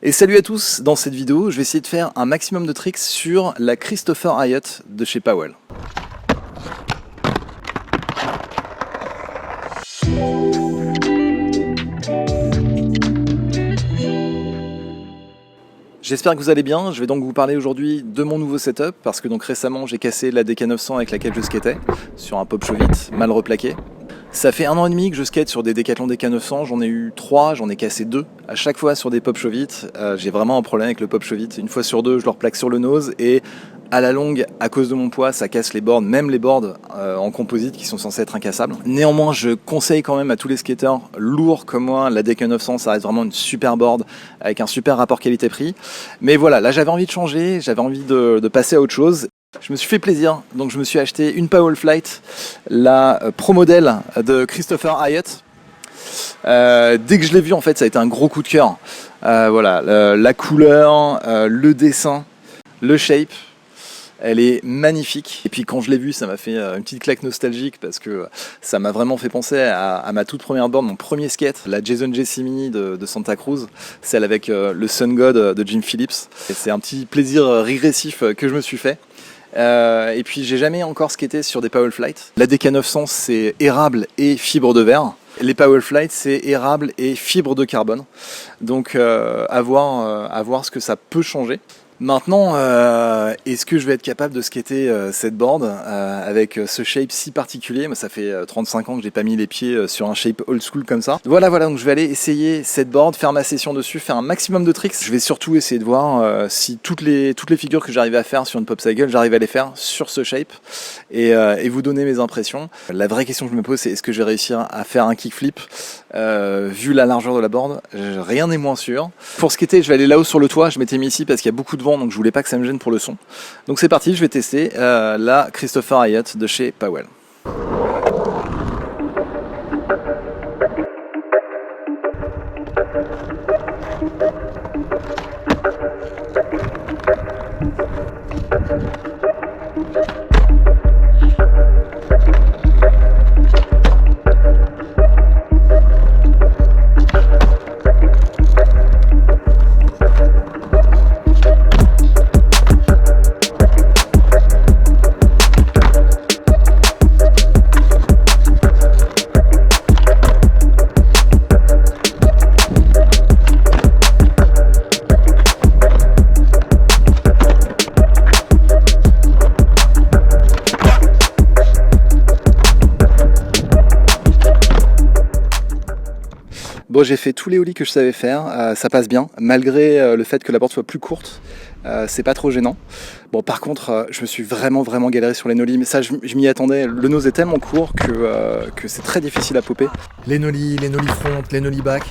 Et salut à tous, dans cette vidéo, je vais essayer de faire un maximum de tricks sur la Christopher Hyatt de chez Powell. J'espère que vous allez bien, je vais donc vous parler aujourd'hui de mon nouveau setup parce que donc récemment j'ai cassé la DK900 avec laquelle je skatais sur un pop Chauvitte mal replaqué. Ça fait 1 an et demi que je skate sur des Decathlon DK900, j'en ai eu 3, j'en ai cassé 2 à chaque fois sur des pop Chauvitte. J'ai vraiment un problème avec le pop Chauvitte, une fois sur 2 je le replaque sur le nose et à la longue, à cause de mon poids, ça casse les boards, même les boards en composite qui sont censés être incassables. Néanmoins, je conseille quand même à tous les skateurs lourds comme moi, la DK900, ça reste vraiment une super board avec un super rapport qualité-prix. Mais voilà, là j'avais envie de changer, j'avais envie de passer à autre chose. Je me suis fait plaisir, donc je me suis acheté une Powell Flight, la pro modèle de Christopher Hyatt. Dès que je l'ai vue, en fait, ça a été un gros coup de cœur. Voilà, la couleur, le dessin, le shape. Elle est magnifique. Et puis quand je l'ai vue, ça m'a fait une petite claque nostalgique parce que ça m'a vraiment fait penser à ma toute première board, mon premier skate, la Jason Jessie Mini de Santa Cruz, celle avec le Sun God de Jim Phillips. Et c'est un petit plaisir régressif que je me suis fait. Et puis j'ai jamais encore skaté sur des Powell Flight. La DK900 c'est érable et fibre de verre. Les Powell Flight c'est érable et fibre de carbone. Donc à voir ce que ça peut changer. Maintenant, est-ce que je vais être capable de skater cette board avec ce shape si particulier? Moi, ça fait 35 ans que j'ai pas mis les pieds sur un shape old school comme ça. Voilà, donc je vais aller essayer cette board, faire ma session dessus, faire un maximum de tricks. Je vais surtout essayer de voir si toutes les figures que j'arrive à faire sur une Popcycle, j'arrive à les faire sur ce shape et vous donner mes impressions. La vraie question que je me pose, c'est est-ce que je vais réussir à faire un kickflip vu la largeur de la board? Rien n'est moins sûr. Pour skater, je vais aller là-haut sur le toit. Je m'étais mis ici parce qu'il y a beaucoup de vent, donc je voulais pas que ça me gêne pour le son. Donc c'est parti, je vais tester la Christopher Hyatt de chez Powell. Bon, j'ai fait tous les ollies que je savais faire, ça passe bien, malgré le fait que la board soit plus courte, c'est pas trop gênant. Bon, par contre, je me suis vraiment galéré sur les nollies, mais ça je m'y attendais, le nose est tellement court que c'est très difficile à popper. Les nollies front, les nollies back.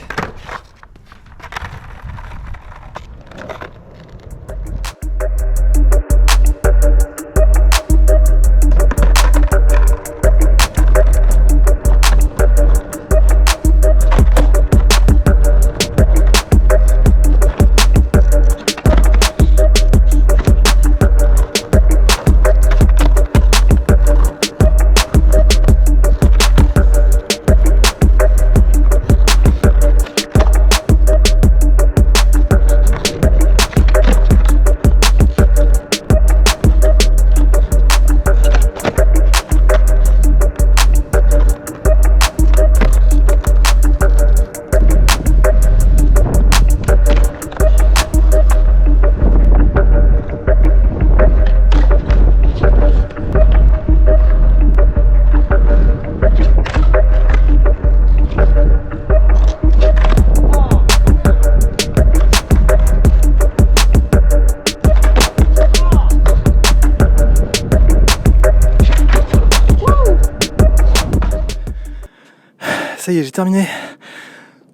Ça y est, j'ai terminé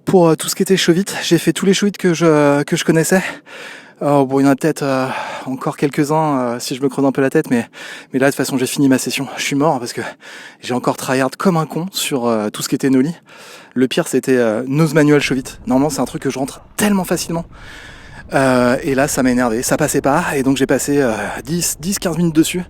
pour tout ce qui était Chauvitte. J'ai fait tous les Chauvittes que je connaissais. Bon, il y en a peut-être encore quelques-uns si je me creuse un peu la tête, mais là de toute façon j'ai fini ma session. Je suis mort parce que j'ai encore tryhard comme un con sur tout ce qui était nollie. Le pire c'était nose manual Chauvitte. Normalement c'est un truc que je rentre tellement facilement. Et là ça m'a énervé, ça passait pas et donc j'ai passé 10-15 minutes dessus.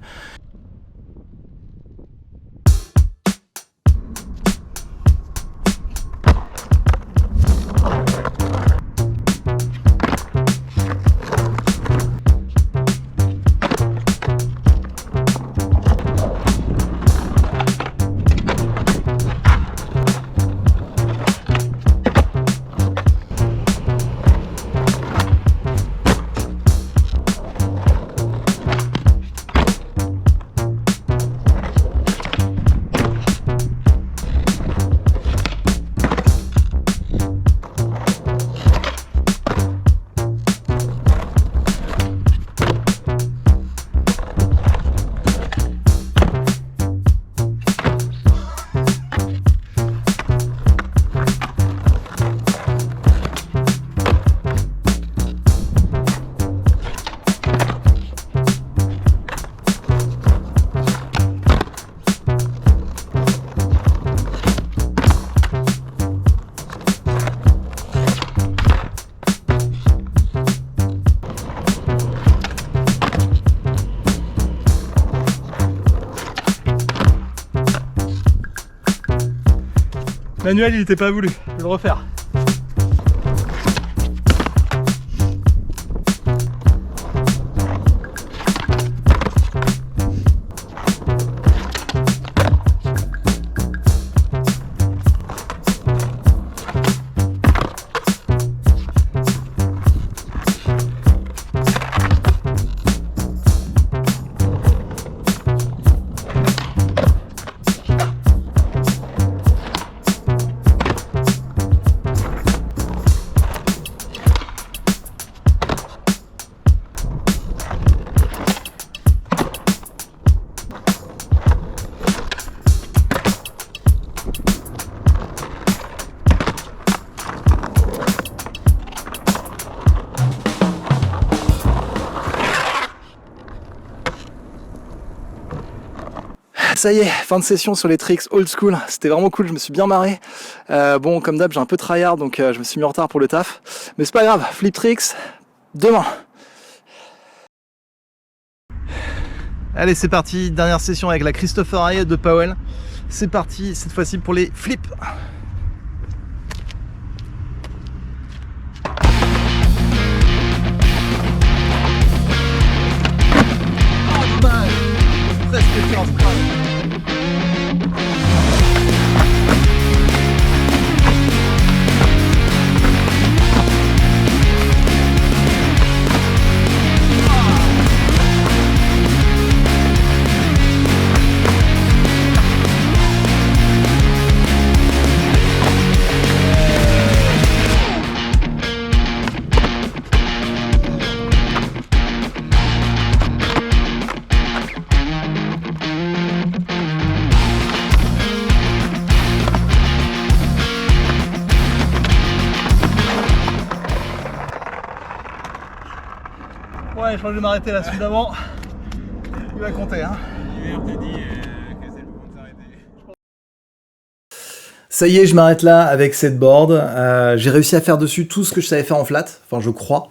Manuel, il était pas voulu. Je vais le refaire. Ça y est, fin de session sur les tricks old school, c'était vraiment cool, je me suis bien marré. Bon, comme d'hab, j'ai un peu tryhard, donc je me suis mis en retard pour le taf. Mais c'est pas grave, flip tricks, demain. Allez, c'est parti, dernière session avec la Christopher Hayes de Powell. C'est parti, cette fois-ci pour les flips. Oh, dommage, presque fait en scratch. Ouais, je crois que je vais m'arrêter là, celui d'avant. Il va compter, hein. L'hiver t'a dit que c'est le moment de s'arrêter. Ça y est, je m'arrête là avec cette board. J'ai réussi à faire dessus tout ce que je savais faire en flat, enfin je crois.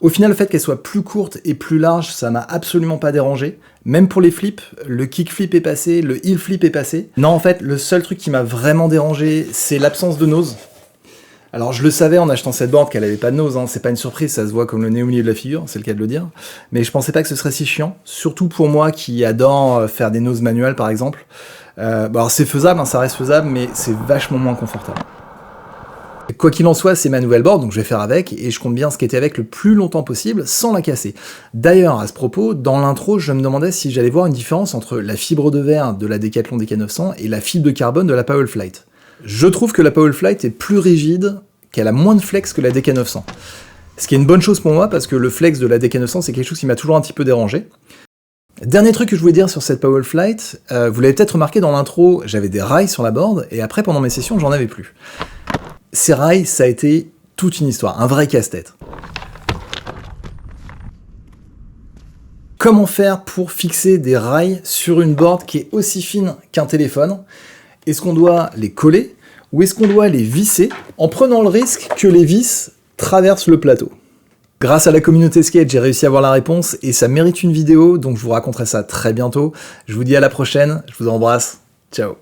Au final, le fait qu'elle soit plus courte et plus large, ça m'a absolument pas dérangé. Même pour les flips, le kick flip est passé, le heel flip est passé. Non, en fait, le seul truc qui m'a vraiment dérangé, c'est l'absence de nose. Alors je le savais en achetant cette board qu'elle avait pas de nose, hein. C'est pas une surprise, ça se voit comme le nez au milieu de la figure, c'est le cas de le dire. Mais je pensais pas que ce serait si chiant, surtout pour moi qui adore faire des noses manuelles par exemple. Bon, alors c'est faisable, hein, ça reste faisable, mais c'est vachement moins confortable. Quoi qu'il en soit, c'est ma nouvelle board, donc je vais faire avec, et je compte bien skater avec le plus longtemps possible, sans la casser. D'ailleurs, à ce propos, dans l'intro, je me demandais si j'allais voir une différence entre la fibre de verre de la Decathlon DK900 et la fibre de carbone de la Powell Flight. Je trouve que la Powell Flight est plus rigide, qu'elle a moins de flex que la DK900. Ce qui est une bonne chose pour moi, parce que le flex de la DK900, c'est quelque chose qui m'a toujours un petit peu dérangé. Dernier truc que je voulais dire sur cette Powell Flight, vous l'avez peut-être remarqué dans l'intro, j'avais des rails sur la board, et après, pendant mes sessions, j'en avais plus. Ces rails, ça a été toute une histoire, un vrai casse-tête. Comment faire pour fixer des rails sur une board qui est aussi fine qu'un téléphone? Est-ce qu'on doit les coller ou est-ce qu'on doit les visser en prenant le risque que les vis traversent le plateau? Grâce à la communauté skate, j'ai réussi à avoir la réponse et ça mérite une vidéo, donc je vous raconterai ça très bientôt. Je vous dis à la prochaine, je vous embrasse, ciao.